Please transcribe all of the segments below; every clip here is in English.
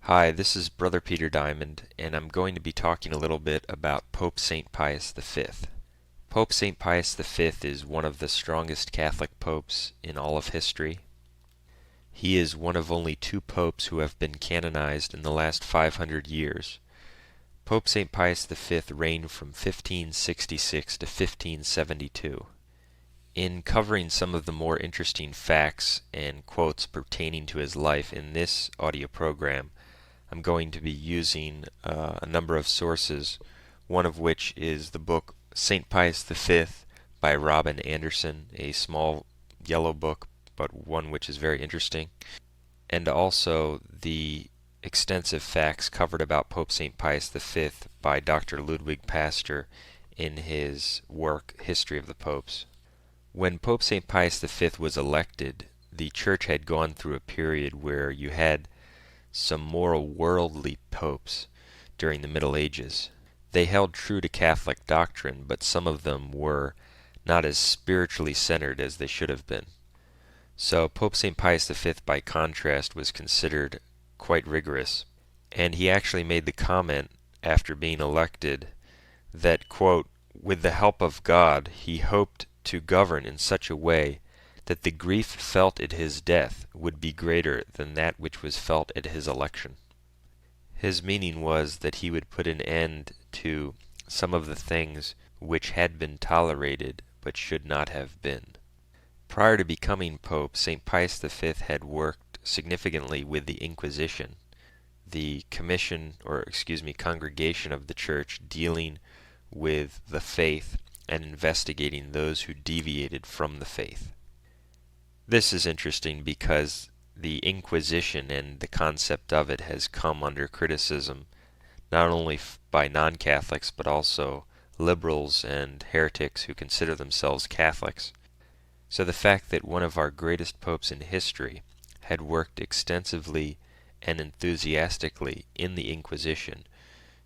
Hi, this is Brother Peter Diamond, and I'm going to be talking a little bit about Pope St. Pius V. Pope St. Pius V is one of the strongest Catholic popes in all of history. He is one of only two popes who have been canonized in the last 500 years. Pope St. Pius V reigned from 1566 to 1572. In covering some of the more interesting facts and quotes pertaining to his life in this audio program, I'm going to be using a number of sources, one of which is the book St. Pius V by Robin Anderson, a small yellow book, but one which is very interesting, and also the extensive facts covered about Pope St. Pius V by Dr. Ludwig Pastor in his work History of the Popes. When Pope St. Pius V was elected, the Church had gone through a period where you had some more worldly popes during the Middle Ages. They held true to Catholic doctrine, but some of them were not as spiritually centered as they should have been. So Pope St. Pius V, by contrast, was considered quite rigorous, and he actually made the comment after being elected that, quote, "with the help of God, he hoped to govern in such a way that the grief felt at his death would be greater than that which was felt at his election." His meaning was that he would put an end to some of the things which had been tolerated but should not have been. Prior to becoming Pope, St. Pius V had worked significantly with the Inquisition, the congregation of the Church dealing with the faith and investigating those who deviated from the faith. This is interesting because the Inquisition and the concept of it has come under criticism not only by non-Catholics but also liberals and heretics who consider themselves Catholics. So the fact that one of our greatest popes in history had worked extensively and enthusiastically in the Inquisition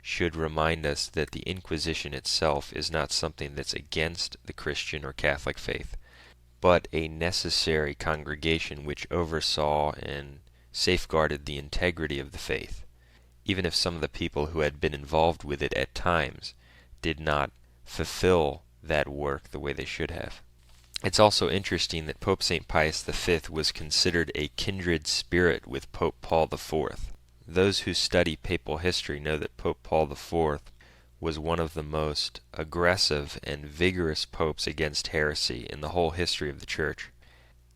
should remind us that the Inquisition itself is not something that's against the Christian or Catholic faith, but a necessary congregation which oversaw and safeguarded the integrity of the faith, even if some of the people who had been involved with it at times did not fulfill that work the way they should have. It's also interesting that Pope St. Pius V was considered a kindred spirit with Pope Paul IV. Those who study papal history know that Pope Paul IV was one of the most aggressive and vigorous popes against heresy in the whole history of the Church.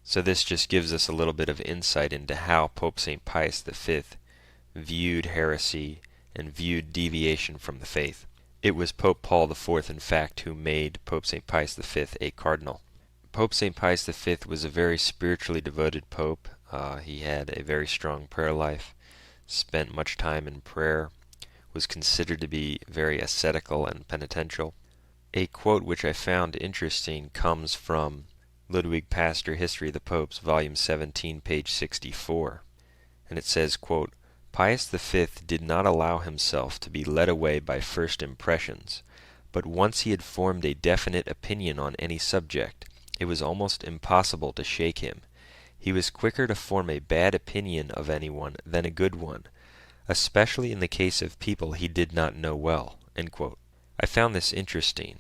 So this just gives us a little bit of insight into how Pope St. Pius V viewed heresy and viewed deviation from the faith. It was Pope Paul IV, in fact, who made Pope St. Pius V a cardinal. Pope St. Pius V was a very spiritually devoted pope. He had a very strong prayer life, spent much time in prayer, was considered to be very ascetical and penitential. A quote which I found interesting comes from Ludwig Pastor, History of the Popes, Volume 17, page 64. And it says, quote, "Pius V did not allow himself to be led away by first impressions, but once he had formed a definite opinion on any subject, it was almost impossible to shake him. He was quicker to form a bad opinion of anyone than a good one, especially in the case of people he did not know well." End quote. I found this interesting.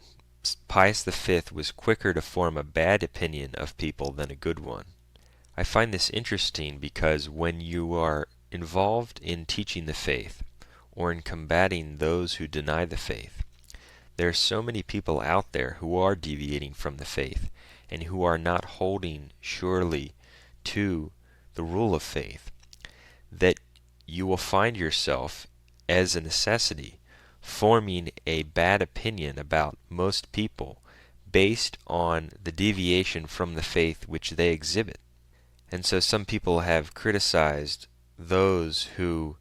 Pius V was quicker to form a bad opinion of people than a good one. I find this interesting because when you are involved in teaching the faith or in combating those who deny the faith, there are so many people out there who are deviating from the faith and who are not holding surely to the rule of faith, that you will find yourself, as a necessity, forming a bad opinion about most people based on the deviation from the faith which they exhibit. And so some people have criticized those who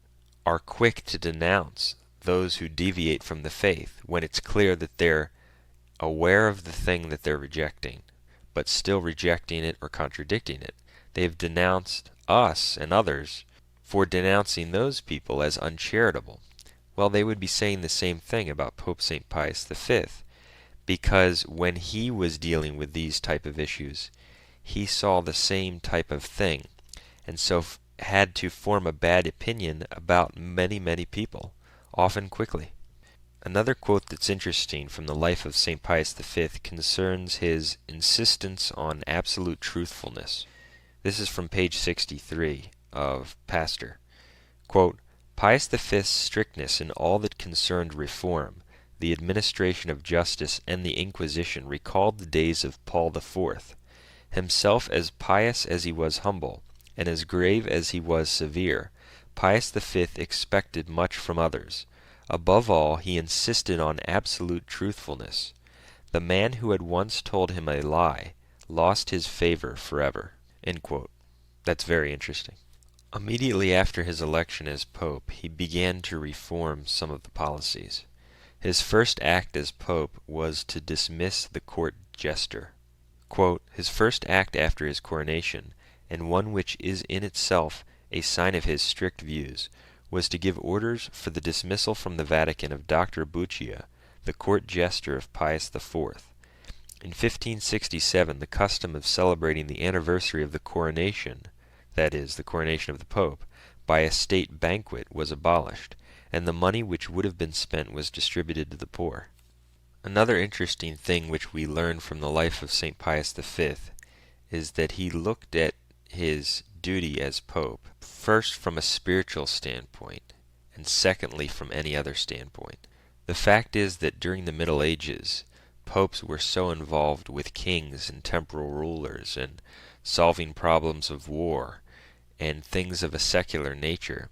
are quick to denounce those who deviate from the faith when it's clear that they're aware of the thing that they're rejecting, but still rejecting it or contradicting it. They've denounced us and others for denouncing those people as uncharitable. Well, they would be saying the same thing about Pope St. Pius V, because when he was dealing with these type of issues, he saw the same type of thing. And so had to form a bad opinion about many, many people, often quickly. Another quote that's interesting from the life of St. Pius V concerns his insistence on absolute truthfulness. This is from page 63 of Pastor. Quote, Pius V's strictness in all that concerned reform, the administration of justice, and the Inquisition recalled the days of Paul IV. Himself as pious as he was humble, and as grave as he was severe, Pius V expected much from others. Above all, he insisted on absolute truthfulness. The man who had once told him a lie lost his favor forever. End quote. That's very interesting. Immediately after his election as pope, he began to reform some of the policies. His first act as pope was to dismiss the court jester. Quote, his first act after his coronation, and one which is in itself a sign of his strict views, was to give orders for the dismissal from the Vatican of Dr. Buccia, the court jester of Pius IV. In 1567, the custom of celebrating the anniversary of the coronation, that is, the coronation of the Pope, by a state banquet was abolished, and the money which would have been spent was distributed to the poor. Another interesting thing which we learn from the life of St. Pius V is that he looked at his duty as Pope first from a spiritual standpoint, and secondly from any other standpoint. The fact is that during the Middle Ages, popes were so involved with kings and temporal rulers and solving problems of war and things of a secular nature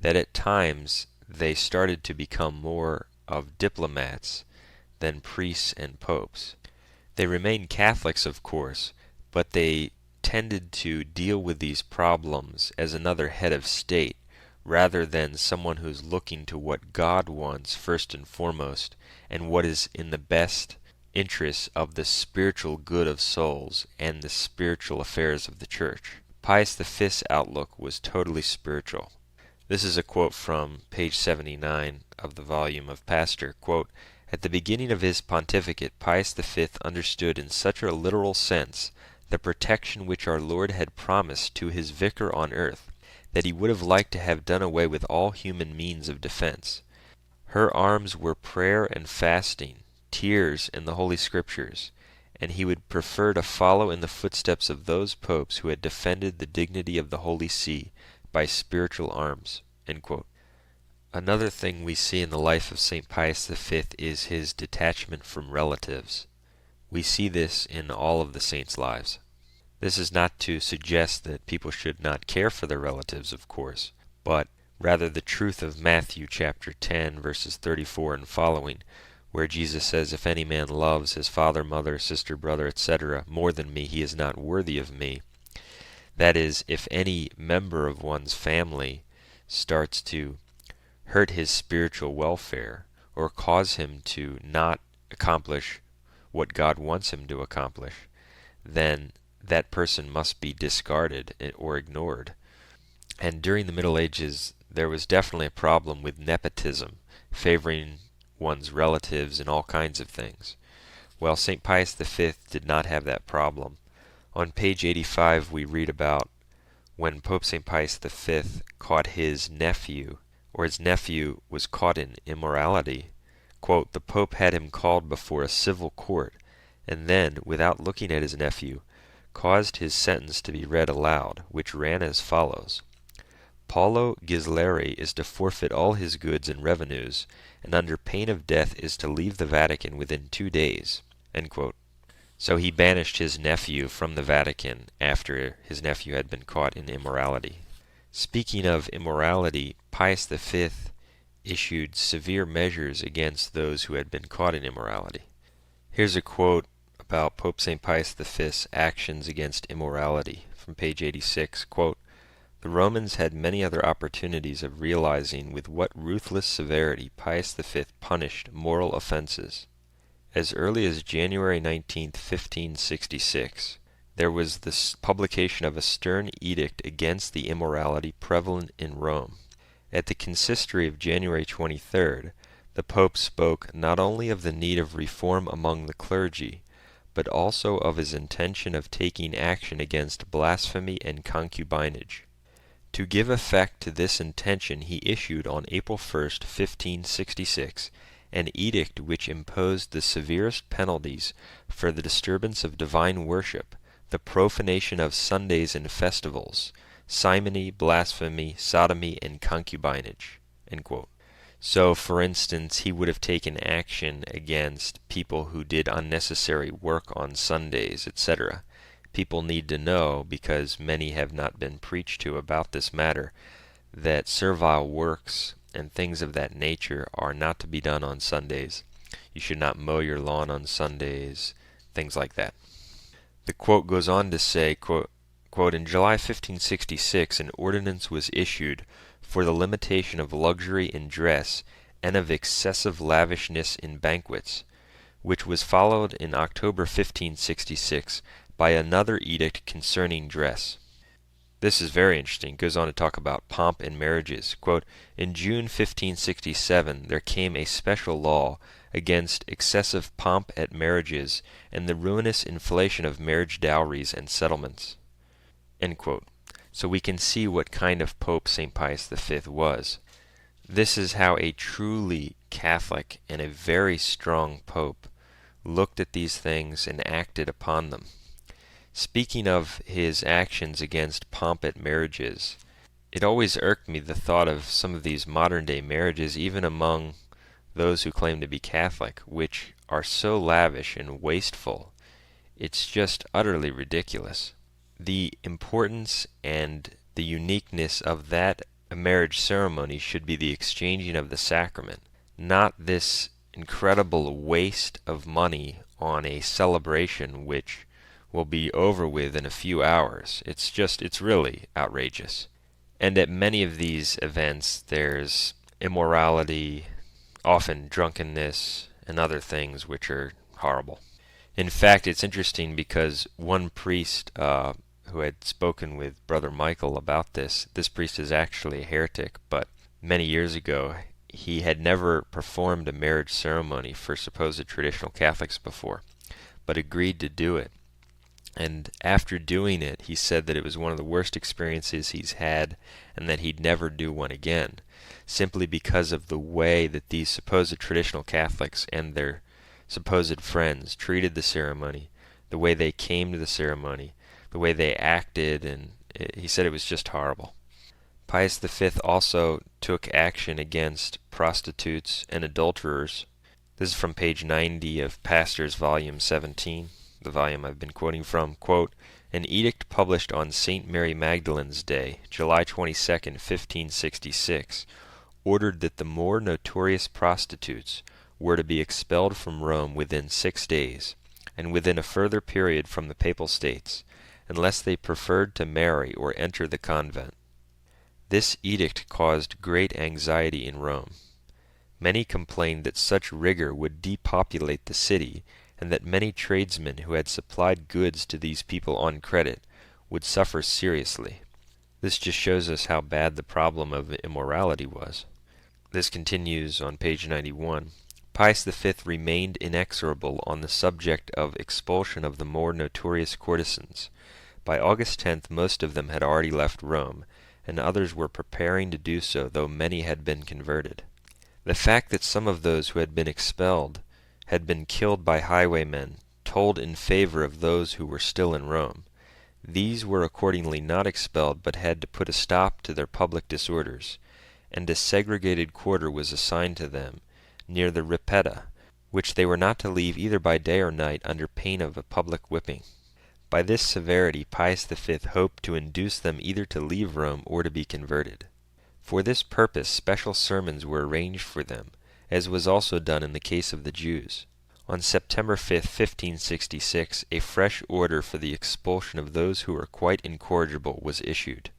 that at times they started to become more of diplomats than priests and popes. They remained Catholics, of course, but they tended to deal with these problems as another head of state rather than someone who's looking to what God wants first and foremost and what is in the best interests of the spiritual good of souls and the spiritual affairs of the Church. Pius V's outlook was totally spiritual. This is a quote from page 79 of the volume of Pastor. Quote, at the beginning of his pontificate, Pius V understood in such a literal sense the protection which our Lord had promised to his vicar on earth, that he would have liked to have done away with all human means of defense. Her arms were prayer and fasting, tears and the Holy Scriptures, and he would prefer to follow in the footsteps of those popes who had defended the dignity of the Holy See by spiritual arms. End quote. Another thing we see in the life of St. Pius V is his detachment from relatives. We see this in all of the saints' lives. This is not to suggest that people should not care for their relatives, of course, but rather the truth of Matthew chapter 10, verses 34 and following, where Jesus says, if any man loves his father, mother, sister, brother, etc., more than me, he is not worthy of me. That is, if any member of one's family starts to hurt his spiritual welfare or cause him to not accomplish what God wants him to accomplish, then that person must be discarded or ignored. And during the Middle Ages, there was definitely a problem with nepotism, favoring one's relatives in all kinds of things. Well, St. Pius V did not have that problem. On page 85 we read about when Pope St. Pius V caught his nephew, or his nephew was caught in immorality. Quote, the Pope had him called before a civil court, and then, without looking at his nephew, caused his sentence to be read aloud, which ran as follows. Paolo Ghisleri is to forfeit all his goods and revenues, and under pain of death is to leave the Vatican within 2 days. End quote. So he banished his nephew from the Vatican after his nephew had been caught in immorality. Speaking of immorality, Pius V issued severe measures against those who had been caught in immorality. Here's a quote about Pope St. Pius V's actions against immorality from page 86. Quote, the Romans had many other opportunities of realizing with what ruthless severity Pius V punished moral offenses. As early as January 19, 1566, there was the publication of a stern edict against the immorality prevalent in Rome. At the consistory of January 23rd, the Pope spoke not only of the need of reform among the clergy, but also of his intention of taking action against blasphemy and concubinage. To give effect to this intention he issued on April 1st, 1566, an edict which imposed the severest penalties for the disturbance of divine worship, the profanation of Sundays and festivals, simony, blasphemy, sodomy, and concubinage." End quote. So, for instance, he would have taken action against people who did unnecessary work on Sundays, etc. People need to know, because many have not been preached to about this matter, that servile works and things of that nature are not to be done on Sundays. You should not mow your lawn on Sundays, things like that. The quote goes on to say, quote, "In July 1566, an ordinance was issued for the limitation of luxury in dress and of excessive lavishness in banquets, which was followed in October 1566 by another edict concerning dress." This is very interesting. It goes on to talk about pomp in marriages. Quote, "In June 1567 there came a special law against excessive pomp at marriages and the ruinous inflation of marriage dowries and settlements." End quote. So we can see what kind of Pope St. Pius V was. This is how a truly Catholic and a very strong Pope looked at these things and acted upon them. Speaking of his actions against pomp at marriages, it always irked me the thought of some of these modern-day marriages, even among those who claim to be Catholic, which are so lavish and wasteful. It's just utterly ridiculous. The importance and the uniqueness of that marriage ceremony should be the exchanging of the sacrament, not this incredible waste of money on a celebration which will be over with in a few hours. It's really outrageous. And at many of these events, there's immorality, often drunkenness, and other things which are horrible. In fact, it's interesting because one priest who had spoken with Brother Michael about this priest is actually a heretic, but many years ago he had never performed a marriage ceremony for supposed traditional Catholics before, but agreed to do it. And after doing it, he said that it was one of the worst experiences he's had and that he'd never do one again, simply because of the way that these supposed traditional Catholics and their supposed friends treated the ceremony, the way they came to the ceremony, the way they acted, and he said it was just horrible. Pius V also took action against prostitutes and adulterers. This is from page 90 of Pastors, volume 17. The volume I've been quoting from. Quote, "An edict published on St. Mary Magdalene's Day, July 22nd, 1566, ordered that the more notorious prostitutes were to be expelled from Rome within 6 days, and within a further period from the Papal States, unless they preferred to marry or enter the convent. This edict caused great anxiety in Rome. Many complained that such rigor would depopulate the city, and that many tradesmen who had supplied goods to these people on credit would suffer seriously." This just shows us how bad the problem of immorality was. This continues on page 91. "Pius V remained inexorable on the subject of expulsion of the more notorious courtesans. By August 10th most of them had already left Rome, and others were preparing to do so, though many had been converted. The fact that some of those who had been expelled had been killed by highwaymen told in favor of those who were still in Rome. These were accordingly not expelled, but had to put a stop to their public disorders, and a segregated quarter was assigned to them, near the Ripetta, which they were not to leave either by day or night under pain of a public whipping. By this severity Pius V hoped to induce them either to leave Rome or to be converted. For this purpose special sermons were arranged for them, as was also done in the case of the Jews. On September 5, 1566, a fresh order for the expulsion of those who were quite incorrigible was issued.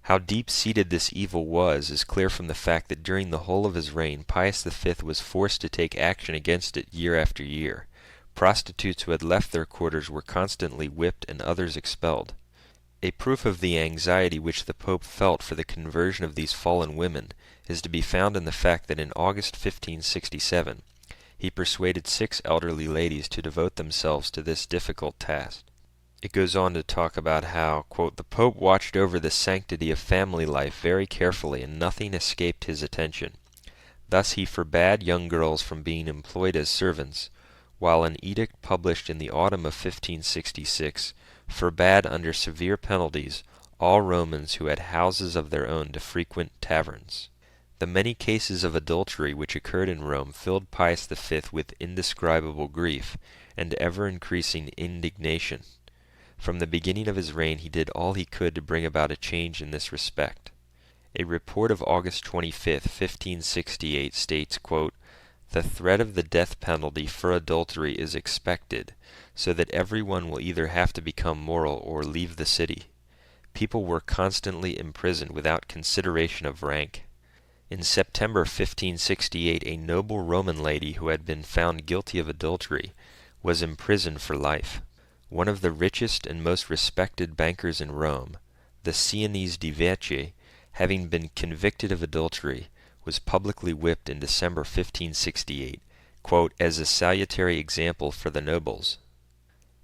How deep-seated this evil was is clear from the fact that during the whole of his reign Pius V was forced to take action against it year after year. Prostitutes who had left their quarters were constantly whipped and others expelled. A proof of the anxiety which the Pope felt for the conversion of these fallen women is to be found in the fact that in August 1567 he persuaded 6 elderly ladies to devote themselves to this difficult task. it goes on to talk about how, quote, the Pope watched over the sanctity of family life very carefully, and nothing escaped his attention. Thus he forbade young girls from being employed as servants, while an edict published in the autumn of 1566 forbade under severe penalties all Romans who had houses of their own to frequent taverns. The many cases of adultery which occurred in Rome filled Pius V with indescribable grief and ever-increasing indignation. From the beginning of his reign he did all he could to bring about a change in this respect. A report of August 25, 1568 states, quote, the threat of the death penalty for adultery is expected, so that everyone will either have to become moral or leave the city. People were constantly imprisoned without consideration of rank. In September 1568, a noble Roman lady who had been found guilty of adultery was imprisoned for life. One of the richest and most respected bankers in Rome, the Sienese di Vece, having been convicted of adultery, was publicly whipped in December 1568, quote, as a salutary example for the nobles.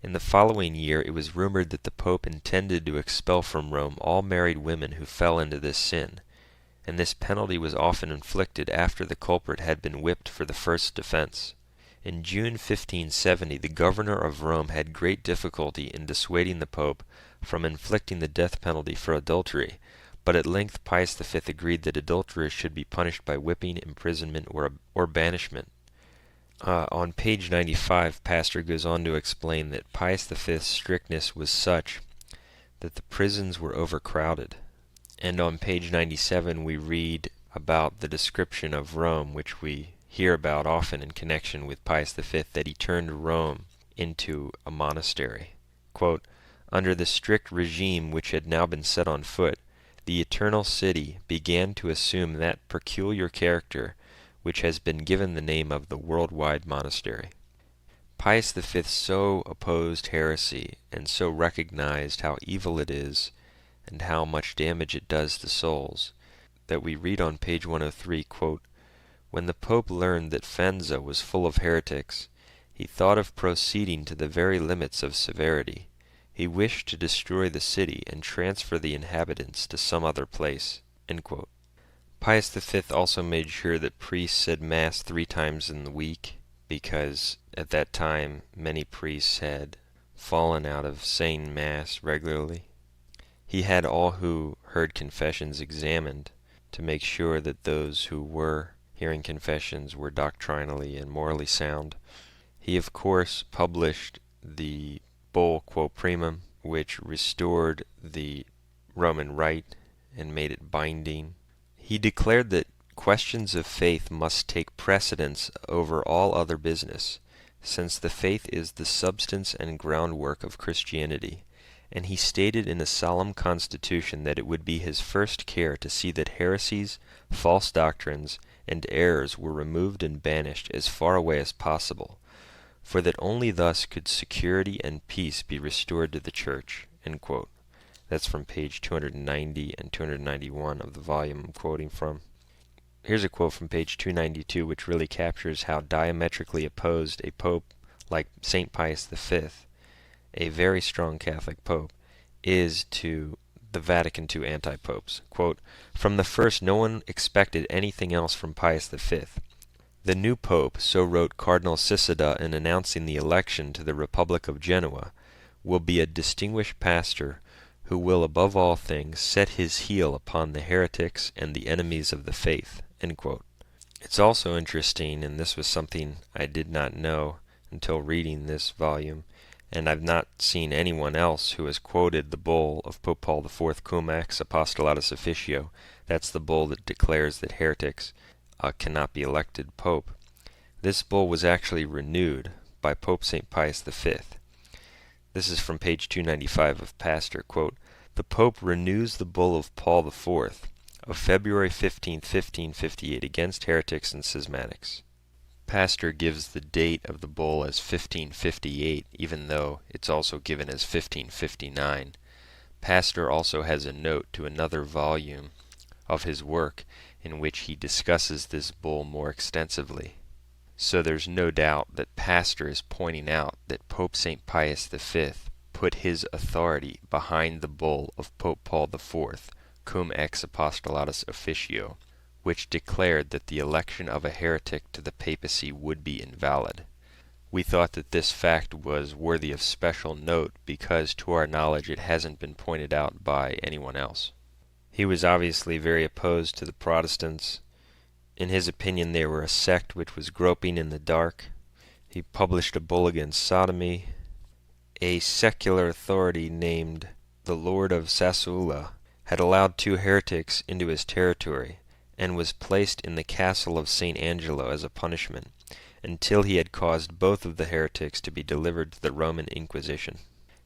In the following year it was rumored that the Pope intended to expel from Rome all married women who fell into this sin, and this penalty was often inflicted after the culprit had been whipped for the first offense. In June 1570 the governor of Rome had great difficulty in dissuading the Pope from inflicting the death penalty for adultery, but at length Pius V agreed that adulterers should be punished by whipping, imprisonment, or banishment. On page 95, Pastor goes on to explain that Pius V's strictness was such that the prisons were overcrowded. And on page 97 we read about the description of Rome, which we hear about often in connection with Pius V, that he turned Rome into a monastery. Quote, under the strict regime which had now been set on foot, the eternal city began to assume that peculiar character which has been given the name of the worldwide monastery. Pius V so opposed heresy and so recognized how evil it is and how much damage it does to souls, that we read on page 103, quote, when the Pope learned that Faenza was full of heretics, he thought of proceeding to the very limits of severity. He wished to destroy the city and transfer the inhabitants to some other place. End quote. Pius V also made sure that priests said Mass 3 times in the week, because at that time many priests had fallen out of saying Mass regularly. He had all who heard confessions examined to make sure that those who were hearing confessions were doctrinally and morally sound. He, of course, published the Bull Quo Primum, which restored the Roman Rite and made it binding. He declared that questions of faith must take precedence over all other business, since the faith is the substance and groundwork of Christianity, and he stated in a solemn constitution that it would be his first care to see that heresies, false doctrines, and errors were removed and banished as far away as possible, for that only thus could security and peace be restored to the Church. End quote. That's from page 290 and 291 of the volume I'm quoting from. Here's a quote from page 292, which really captures how diametrically opposed a pope like St. Pius V, a very strong Catholic pope, is to the Vatican II anti-popes. Quote, from the first no one expected anything else from Pius V. The new pope, so wrote Cardinal Sisada in announcing the election to the Republic of Genoa, will be a distinguished pastor who will above all things set his heel upon the heretics and the enemies of the faith. End quote. It's also interesting, and this was something I did not know until reading this volume, and I've not seen anyone else who has quoted the bull of Pope Paul IV, Cum Ex Apostolatus Officio. That's the bull that declares that heretics cannot be elected pope. This bull was actually renewed by Pope St. Pius V. This is from page 295 of Pastor. Quote, the Pope renews the bull of Paul IV of February 15, 1558 against heretics and schismatics. Pastor gives the date of the bull as 1558, even though it's also given as 1559. Pastor also has a note to another volume of his work in which he discusses this bull more extensively. So there's no doubt that Pastor is pointing out that Pope St. Pius V put his authority behind the bull of Pope Paul IV, Cum ex apostolatus officio, which declared that the election of a heretic to the papacy would be invalid. We thought that this fact was worthy of special note because, to our knowledge, it hasn't been pointed out by anyone else. He was obviously very opposed to the Protestants. In his opinion, they were a sect which was groping in the dark. He published a bull against sodomy. A secular authority named the Lord of Sassuola had allowed 2 heretics into his territory and was placed in the castle of St. Angelo as a punishment, until he had caused both of the heretics to be delivered to the Roman Inquisition.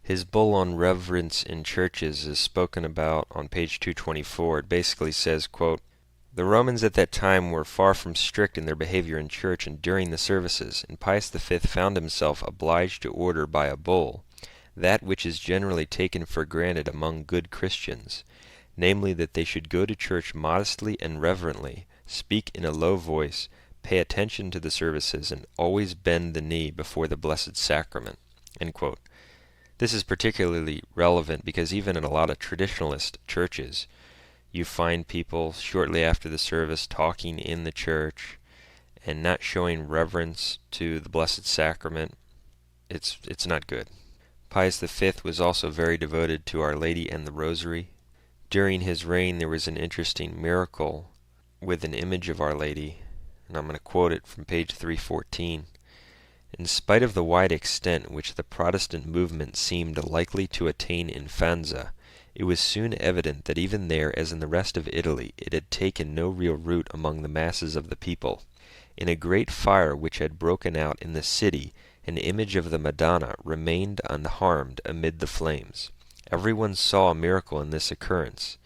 His bull on reverence in churches is spoken about on page 224. It basically says, quote, "The Romans at that time were far from strict in their behavior in church and during the services, and Pius V found himself obliged to order by a bull that which is generally taken for granted among good Christians, namely that they should go to church modestly and reverently, speak in a low voice, pay attention to the services, and always bend the knee before the Blessed Sacrament." End quote. This is particularly relevant because even in a lot of traditionalist churches, you find people shortly after the service talking in the church and not showing reverence to the Blessed Sacrament. It's not good. Pius V was also very devoted to Our Lady and the Rosary. During his reign, there was an interesting miracle with an image of Our Lady, and I'm going to quote it from page 314. "In spite of the wide extent which the Protestant movement seemed likely to attain in Faenza, it was soon evident that even there, as in the rest of Italy, it had taken no real root among the masses of the people. In a great fire which had broken out in the city, an image of the Madonna remained unharmed amid the flames. Everyone saw a miracle in this occurrence,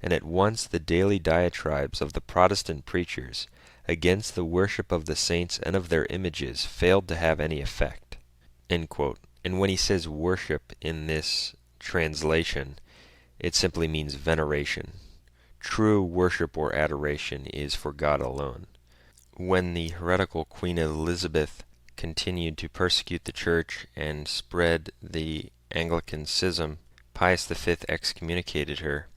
and at once the daily diatribes of the Protestant preachers against the worship of the saints and of their images failed to have any effect." End quote. And when he says worship in this translation, it simply means veneration. True worship or adoration is for God alone. When the heretical Queen Elizabeth continued to persecute the church and spread the Anglican schism, Pius V excommunicated her.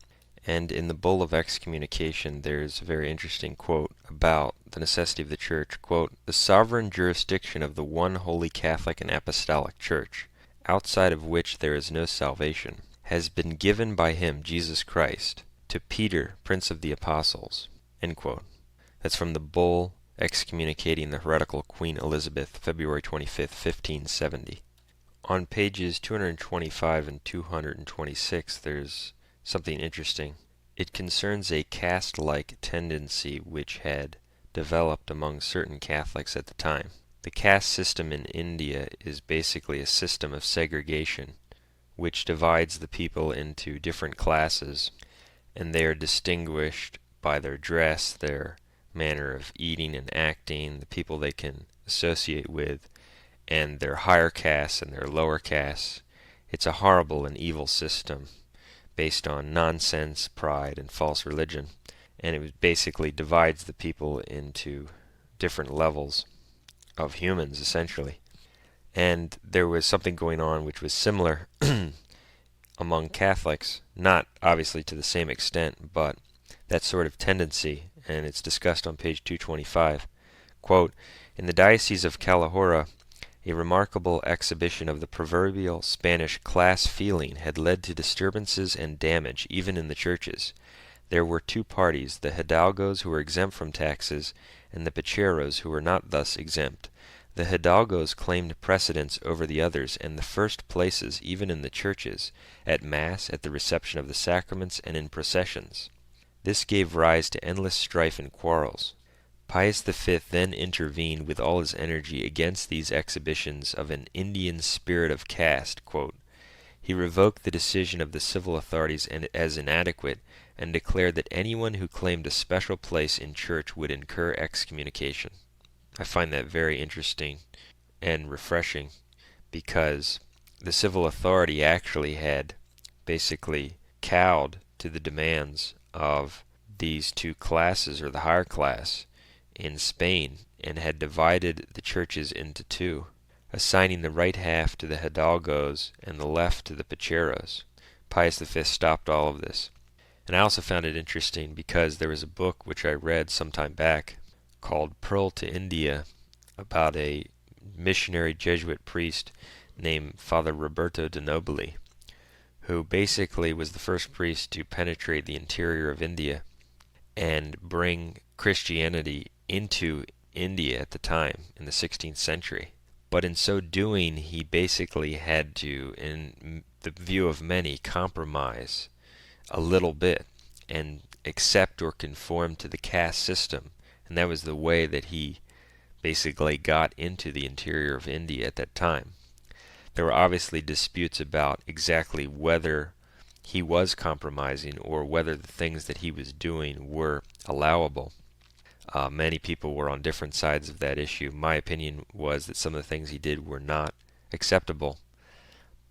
And in the Bull of Excommunication, there's a very interesting quote about the necessity of the Church. Quote, "The sovereign jurisdiction of the one holy Catholic and Apostolic Church, outside of which there is no salvation, has been given by him, Jesus Christ, to Peter, Prince of the Apostles." End quote. That's from the Bull excommunicating the heretical Queen Elizabeth, February 25th, 1570. On pages 225 and 226, there's something interesting. It concerns a caste-like tendency which had developed among certain Catholics at the time. The caste system in India is basically a system of segregation which divides the people into different classes, and they are distinguished by their dress, their manner of eating and acting, the people they can associate with, and their higher castes and their lower castes. It's a horrible and evil system based on nonsense, pride, and false religion, and it basically divides the people into different levels of humans, essentially. And there was something going on which was similar among Catholics, not obviously to the same extent, but that sort of tendency, and it's discussed on page 225. Quote, "In the Diocese of Calahorra, a remarkable exhibition of the proverbial Spanish class feeling had led to disturbances and damage even in the churches. There were 2 parties, the hidalgos who were exempt from taxes, and the pacheros who were not thus exempt. The hidalgos claimed precedence over the others and the first places even in the churches, at Mass, at the reception of the sacraments, and in processions. This gave rise to endless strife and quarrels. Pius V then intervened with all his energy against these exhibitions of an Indian spirit of caste. Quote, he revoked the decision of the civil authorities as inadequate, and declared that anyone who claimed a special place in church would incur excommunication." I find that very interesting and refreshing, because the civil authority actually had basically cowed to the demands of these 2 classes, or the higher class, in Spain, and had divided the churches into 2. assigning the right half to the hidalgos and the left to the pacheros. Pius V stopped all of this. And I also found it interesting because there was a book which I read some time back called Pearl to India about a missionary Jesuit priest named Father Roberto de Nobili, who basically was the first priest to penetrate the interior of India and bring Christianity into India at the time in the 16th century. But in so doing, he basically had to, in the view of many, compromise a little bit and accept or conform to the caste system. And that was the way that he basically got into the interior of India at that time. There were obviously disputes about exactly whether he was compromising or whether the things that he was doing were allowable. Many people were on different sides of that issue. My opinion was that some of the things he did were not acceptable,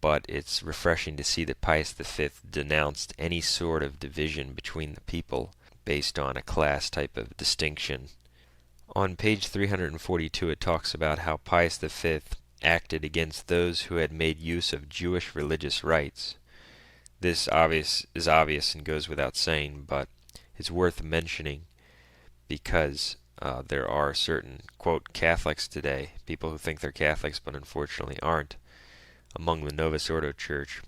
but it's refreshing to see that Pius V denounced any sort of division between the people based on a class type of distinction. On page 342 it talks about how Pius V acted against those who had made use of Jewish religious rites. This is obvious and goes without saying, but it's worth mentioning because there are certain, quote, Catholics today, people who think they're Catholics but unfortunately aren't, among the Novus Ordo Church,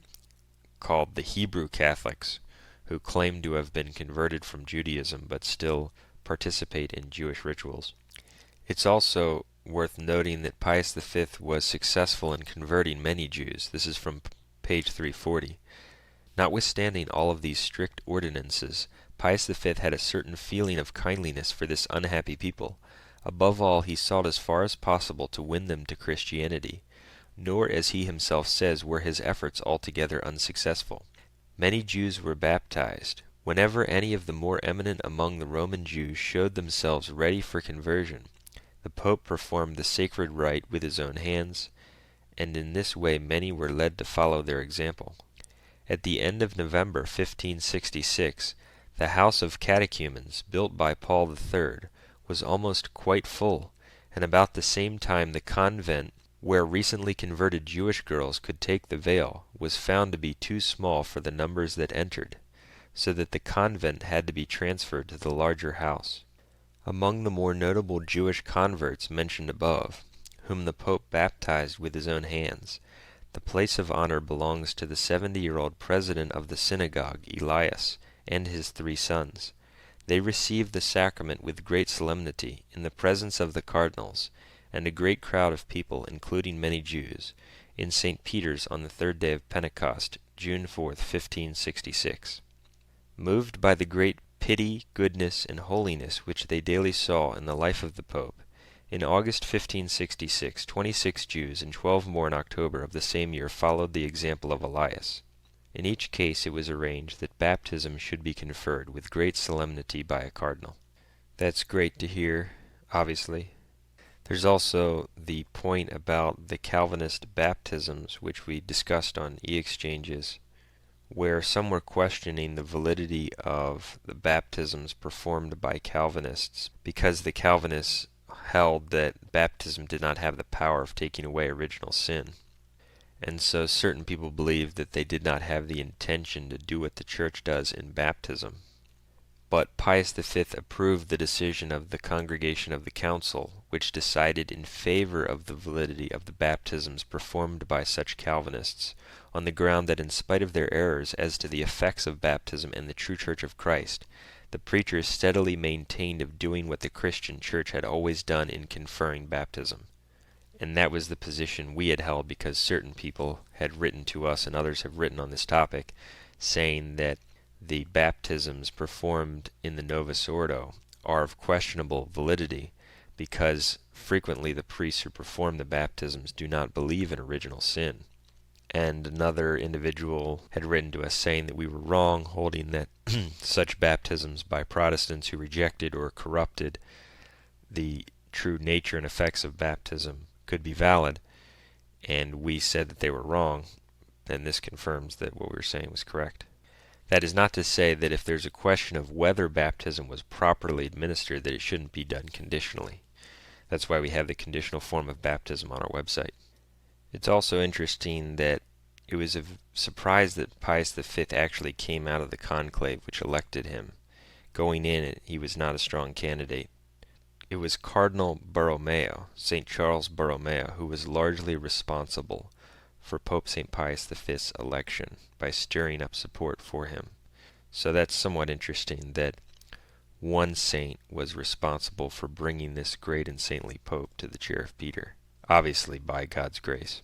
called the Hebrew Catholics, who claim to have been converted from Judaism but still participate in Jewish rituals. It's also worth noting that Pius V was successful in converting many Jews. This is from page 340. Notwithstanding all of these strict ordinances, Pius V had a certain feeling of kindliness for this unhappy people. Above all, he sought as far as possible to win them to Christianity, nor, as he himself says, were his efforts altogether unsuccessful. Many Jews were baptized. Whenever any of the more eminent among the Roman Jews showed themselves ready for conversion, the Pope performed the sacred rite with his own hands, and in this way many were led to follow their example. At the end of November 1566, the house of catechumens, built by Paul III, was almost quite full, and about the same time the convent where recently converted Jewish girls could take the veil was found to be too small for the numbers that entered, so that the convent had to be transferred to the larger house. Among the more notable Jewish converts mentioned above, whom the Pope baptized with his own hands, the place of honor belongs to the 70-year-old president of the synagogue, Elias, and his 3 sons. They received the sacrament with great solemnity, in the presence of the cardinals, and a great crowd of people, including many Jews, in St. Peter's on the 3rd day of Pentecost, June 4th, 1566. Moved by the great pity, goodness, and holiness which they daily saw in the life of the Pope, in August 1566, 26 Jews and 12 more in October of the same year followed the example of Elias. In each case it was arranged that baptism should be conferred with great solemnity by a cardinal. That's great to hear, obviously. There's also the point about the Calvinist baptisms, which we discussed on e-exchanges, where some were questioning the validity of the baptisms performed by Calvinists, because the Calvinists held that baptism did not have the power of taking away original sin. And so certain people believed that they did not have the intention to do what the Church does in baptism. But Pius V approved the decision of the Congregation of the Council, which decided in favor of the validity of the baptisms performed by such Calvinists, on the ground that in spite of their errors as to the effects of baptism and the true Church of Christ, the preachers steadily maintained of doing what the Christian Church had always done in conferring baptism. And that was the position we had held, because certain people had written to us and others have written on this topic, saying that the baptisms performed in the Novus Ordo are of questionable validity, because frequently the priests who perform the baptisms do not believe in original sin. And another individual had written to us saying that we were wrong, holding that such baptisms by Protestants who rejected or corrupted the true nature and effects of baptism could be valid, and we said that they were wrong, and this confirms that what we were saying was correct. That is not to say that if there's a question of whether baptism was properly administered, that it shouldn't be done conditionally. That's why we have the conditional form of baptism on our website. It's also interesting that it was a surprise that Pius V actually came out of the conclave which elected him. Going in, he was not a strong candidate. It was Cardinal Borromeo, St. Charles Borromeo, who was largely responsible for Pope St. Pius V's election by stirring up support for him. So that's somewhat interesting that one saint was responsible for bringing this great and saintly pope to the chair of Peter, obviously by God's grace.